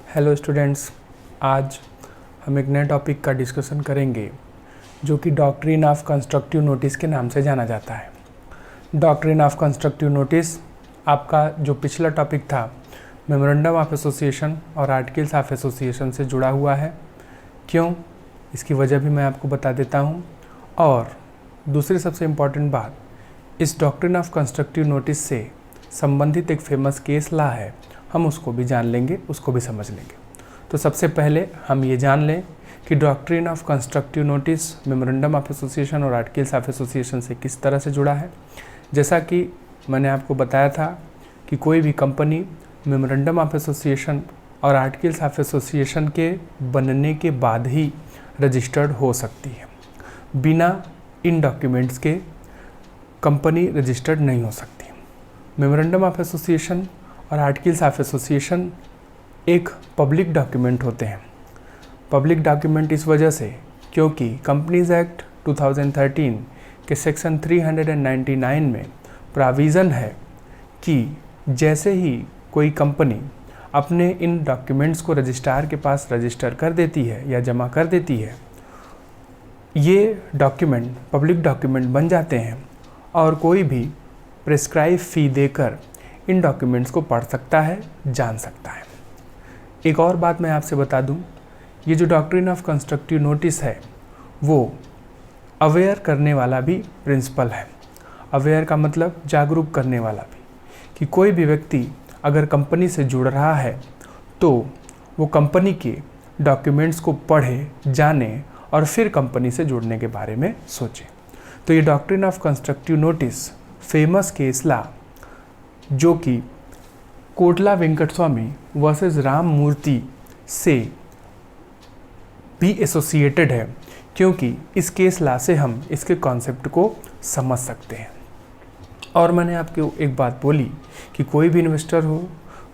Hello students, आज हम एक नए टॉपिक का डिस्कशन करेंगे जो कि डॉक्ट्रिन ऑफ कंस्ट्रक्टिव नोटिस के नाम से जाना जाता है। डॉक्ट्रिन ऑफ कंस्ट्रक्टिव नोटिस आपका जो पिछला टॉपिक था मेमोरेंडम ऑफ एसोसिएशन और आर्टिकल्स ऑफ एसोसिएशन से जुड़ा हुआ है। क्यों, इसकी वजह भी मैं आपको बता देता हूँ। और दूसरी सबसे इम्पॉर्टेंट बात, इस डॉक्ट्रिन ऑफ कंस्ट्रक्टिव नोटिस से संबंधित एक फेमस केस लॉ है, हम उसको भी जान लेंगे, उसको भी समझ लेंगे। तो सबसे पहले हम ये जान लें कि doctrine of constructive notice memorandum of association और आर्टिकल्स ऑफ एसोसिएशन से किस तरह से जुड़ा है। जैसा कि मैंने आपको बताया था कि कोई भी कंपनी मेमोरेंडम ऑफ एसोसिएशन और आर्टिकल्स ऑफ एसोसिएशन के बनने के बाद ही रजिस्टर्ड हो सकती है। बिना इन डॉक्यूमेंट्स के कंपनी रजिस्टर्ड नहीं हो सकती। मेमोरेंडम ऑफ एसोसिएशन और आर्टिकल्स ऑफ एसोसिएशन एक पब्लिक डॉक्यूमेंट होते हैं। पब्लिक डॉक्यूमेंट इस वजह से क्योंकि कंपनीज एक्ट 2013 के सेक्शन 399 में प्रोविज़न है कि जैसे ही कोई कंपनी अपने इन डॉक्यूमेंट्स को रजिस्ट्रार के पास रजिस्टर कर देती है या जमा कर देती है, ये डॉक्यूमेंट पब्लिक डॉक्यूमेंट बन जाते हैं और कोई भी प्रिस्क्राइब फ़ी देकर इन डॉक्यूमेंट्स को पढ़ सकता है, जान सकता है। एक और बात मैं आपसे बता दूं, ये जो डॉक्ट्रिन ऑफ कंस्ट्रक्टिव नोटिस है वो अवेयर करने वाला भी प्रिंसिपल है। अवेयर का मतलब जागरूक करने वाला भी, कि कोई भी व्यक्ति अगर कंपनी से जुड़ रहा है तो वो कंपनी के डॉक्यूमेंट्स को पढ़े, जाने और फिर कंपनी से जुड़ने के बारे में सोचे। तो ये doctrine of constructive notice famous case law जो कि कोटला वेंकटस्वामी वर्सेस राम मूर्ति से भी एसोसिएटेड है, क्योंकि इस केस लॉ से हम इसके कॉन्सेप्ट को समझ सकते हैं। और मैंने आपको एक बात बोली कि कोई भी इन्वेस्टर हो,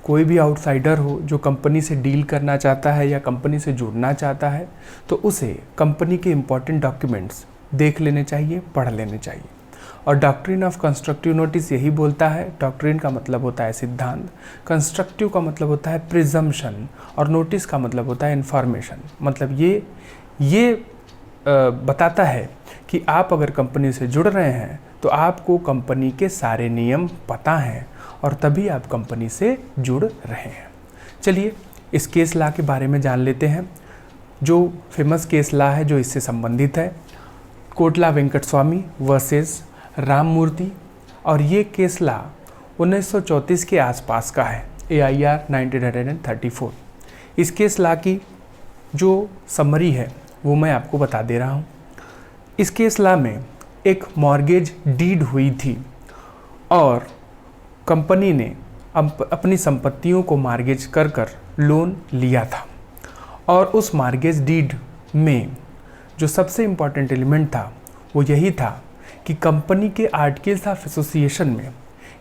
कोई भी आउटसाइडर हो जो कंपनी से डील करना चाहता है या कंपनी से जुड़ना चाहता है, तो उसे कंपनी के इम्पॉर्टेंट डॉक्यूमेंट्स देख लेने चाहिए, पढ़ लेने चाहिए। और डॉक्ट्रिन ऑफ कंस्ट्रक्टिव नोटिस यही बोलता है। डॉक्ट्रिन का मतलब होता है सिद्धांत, कंस्ट्रक्टिव का मतलब होता है प्रिजम्पशन और नोटिस का मतलब होता है इन्फॉर्मेशन। मतलब ये बताता है कि आप अगर कंपनी से जुड़ रहे हैं तो आपको कंपनी के सारे नियम पता हैं और तभी आप कंपनी से जुड़ रहे हैं। चलिए इस केस लॉ के बारे में जान लेते हैं। जो फेमस केस लॉ है जो इससे संबंधित है, कोटला वेंकटस्वामी वर्सेस राम मूर्ति, और ये केस लॉ 1934 के आसपास का है, AIR 1934। इस केस लॉ की जो समरी है वो मैं आपको बता दे रहा हूँ। इस केस लॉ में एक मॉर्गेज डीड हुई थी और कंपनी ने अपनी संपत्तियों को मॉर्गेज कर लोन लिया था। और उस मॉर्गेज डीड में जो सबसे इम्पॉर्टेंट एलिमेंट था वो यही था कि कंपनी के आर्टिकल्स ऑफ एसोसिएशन में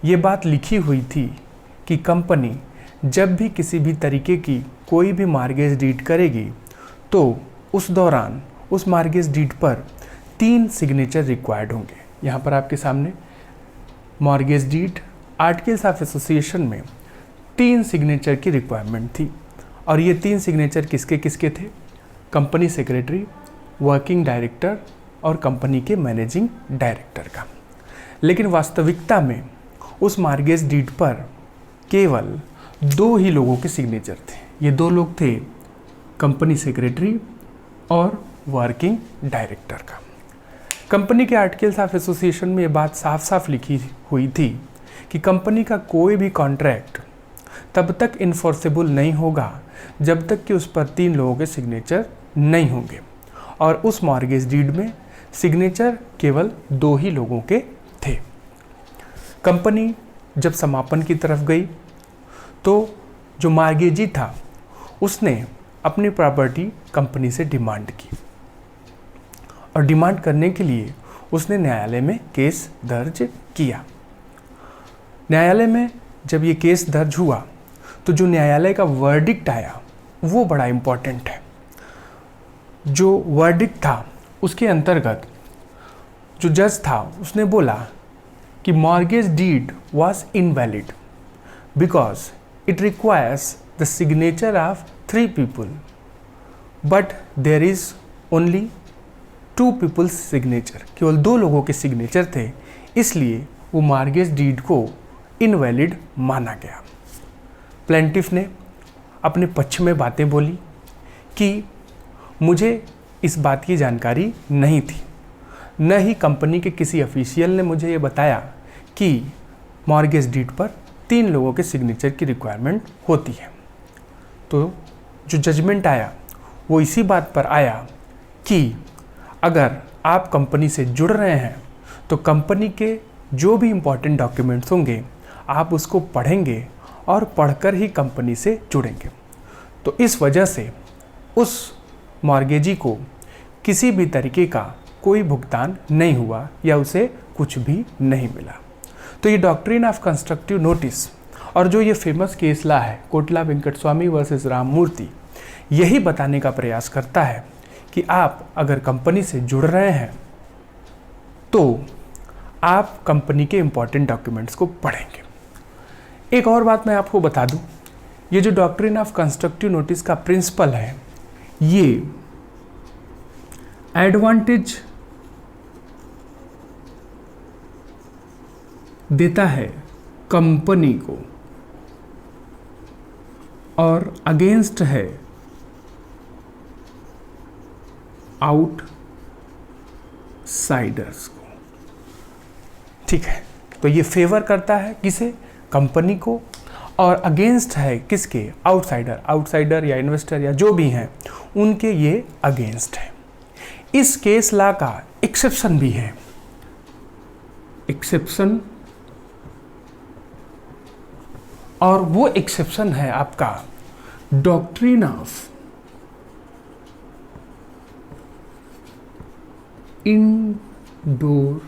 ये बात लिखी हुई थी कि कंपनी जब भी किसी भी तरीके की कोई भी मॉर्गेज डीड करेगी तो उस दौरान उस मॉर्गेज डीड पर 3 सिग्नेचर रिक्वायर्ड होंगे। यहाँ पर आपके सामने mortgage deed articles of association में 3 सिग्नेचर की रिक्वायरमेंट थी। और ये 3 सिग्नेचर किसके किसके थे? कंपनी सेक्रेटरी, वर्किंग डायरेक्टर और कंपनी के मैनेजिंग डायरेक्टर का। लेकिन वास्तविकता में उस मॉर्गेज डीड पर केवल 2 ही लोगों के सिग्नेचर थे। ये 2 लोग थे कंपनी सेक्रेटरी और वर्किंग डायरेक्टर का। कंपनी के आर्टिकल्स ऑफ एसोसिएशन में ये बात साफ साफ लिखी हुई थी कि कंपनी का कोई भी कॉन्ट्रैक्ट तब तक इन्फोर्सेबल नहीं होगा जब तक कि उस पर 3 लोगों के सिग्नेचर नहीं होंगे। और उस मॉर्गेज डीड में सिग्नेचर केवल 2 ही लोगों के थे। कंपनी जब समापन की तरफ गई तो जो मॉर्गेजी था उसने अपनी प्रॉपर्टी कंपनी से डिमांड की और डिमांड करने के लिए उसने न्यायालय में केस दर्ज किया। न्यायालय में जब ये केस दर्ज हुआ तो जो न्यायालय का वर्डिक्ट आया वो बड़ा इम्पॉर्टेंट है। जो वर्डिक्ट था उसके अंतर्गत जो जज था उसने बोला कि mortgage deed was invalid because it requires the signature of 3 people, but there is only 2 people's signature, केवल 2 लोगों के सिग्नेचर थे, इसलिए वो मॉर्गेज डीड को इनवैलिड माना गया। प्लेंटिफ ने अपने पक्ष में बातें बोली कि मुझे इस बात की जानकारी नहीं थी, न ही कंपनी के किसी ऑफिशियल ने मुझे ये बताया कि मॉर्गेज डीड पर 3 लोगों के सिग्नेचर की रिक्वायरमेंट होती है। तो जो जजमेंट आया वो इसी बात पर आया कि अगर आप कंपनी से जुड़ रहे हैं तो कंपनी के जो भी इम्पोर्टेंट डॉक्यूमेंट्स होंगे आप उसको पढ़ेंगे और पढ़कर ही कंपनी से जुड़ेंगे। तो इस वजह से उस मॉर्गेजी को किसी भी तरीके का कोई भुगतान नहीं हुआ या उसे कुछ भी नहीं मिला। तो ये डॉक्ट्रिन ऑफ कंस्ट्रक्टिव नोटिस और जो ये फेमस केस ला है कोटला वेंकटस्वामी वर्सेस राममूर्ति, यही बताने का प्रयास करता है कि आप अगर कंपनी से जुड़ रहे हैं तो आप कंपनी के इम्पॉर्टेंट डॉक्यूमेंट्स को पढ़ेंगे। एक और बात मैं आपको बता दूं, ये जो डॉक्ट्रिन ऑफ कंस्ट्रक्टिव नोटिस का प्रिंसिपल है, ये एडवांटेज देता है कंपनी को और अगेंस्ट है आउटसाइडर्स को। ठीक है, तो ये फेवर करता है किसे? कंपनी को, और अगेंस्ट है किसके? आउटसाइडर या इन्वेस्टर या जो भी हैं उनके ये अगेंस्ट है। इस केस लॉ का एक्सेप्शन भी है, एक्सेप्शन, और वो एक्सेप्शन है आपका doctrine of indoor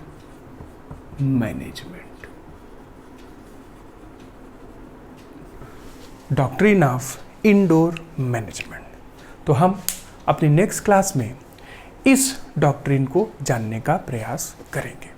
management. Doctrine of indoor management. तो हम अपनी नेक्स्ट क्लास में इस डॉक्ट्रिन को जानने का प्रयास करेंगे।